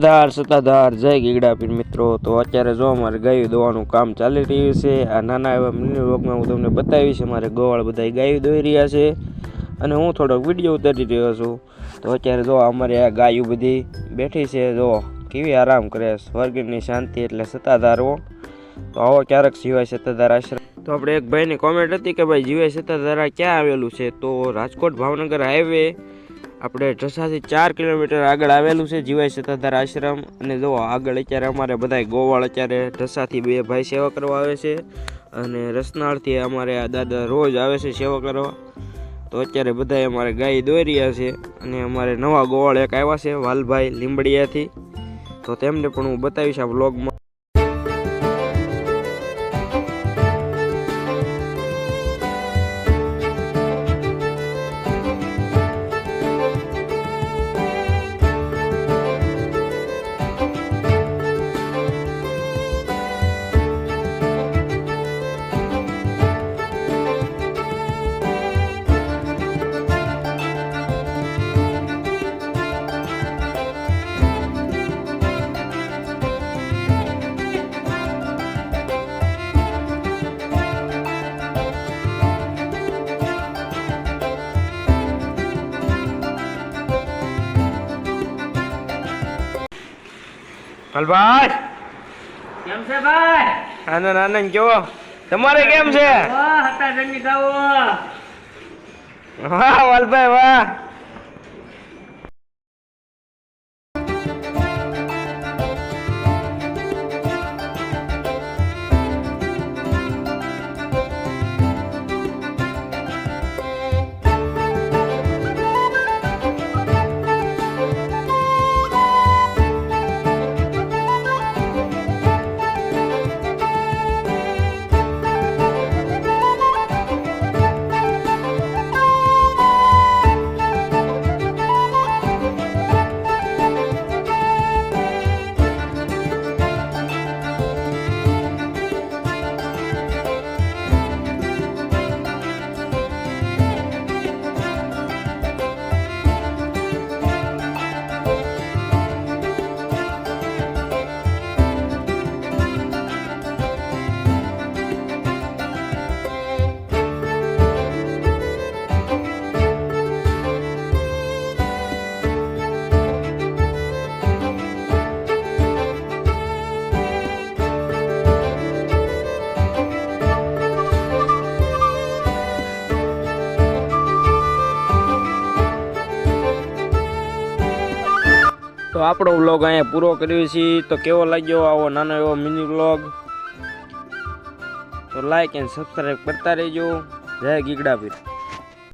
સત્તાધાર જય ગીગડા પીર મિત્રો. તો અત્યારે જો અમારે ગાયું દોવાનું કામ ચાલી રહ્યું છે. આ નાના એવા મિની વ્લોગમાં હું તમને બતાવીશ અમારે ગોવાળ બધા ગાયું દોઈ રહ્યા છે અને હું થોડોક વિડીયો ઉતારી રહ્યો છું. તો અત્યારે જો અમારે આ ગાયું બધી બેઠી છે, જો કેવી આરામ કરે, સ્વર્ગની શાંતિ એટલે સત્તાધારો. તો આવો ક્યારેક જીવાય સત્તાધાર આશ્રમ. તો આપણે એક ભાઈની કોમેન્ટ હતી કે ભાઈ જીવાય સત્તાધારા ક્યાં આવેલું છે, તો રાજકોટ ભાવનગર હાઈવે આપણે ઢસાથી 4 કિલોમીટર આગળ આવેલું છે જીવાય સત્તાધાર આશ્રમ. અને જો આગળ અત્યારે અમારે બધા ગોવાળ અત્યારે ઢસાથી 2 ભાઈ સેવા કરવા આવે છે અને રસનાળથી અમારે આ દાદા રોજ આવે છે સેવા કરવા. તો અત્યારે બધા અમારે ગાય દોઈ રહ્યા છે અને અમારે નવા ગોવાળ એક આવ્યા છે વાલભાઈ લીંબડિયાથી, તો તેમને પણ હું બતાવીશ આ વ્લોગમાં. ભાઈ કેમ છે ભાઈ? આનંદ આનંદ કેવો તમારે કેમ છે? વાહ હતા જમી ગાવો. વાહ વાલભાઈ વાહ. તો આપણો વ્લોગ અહીંયા પૂરો કર્યો છે. તો કેવો લાગ્યો આવો નાનો એવો મિની વ્લોગ? તો લાઈક એન્ડ સબસ્ક્રાઈબ કરતા રહેજો. જય ગીગડા પીર.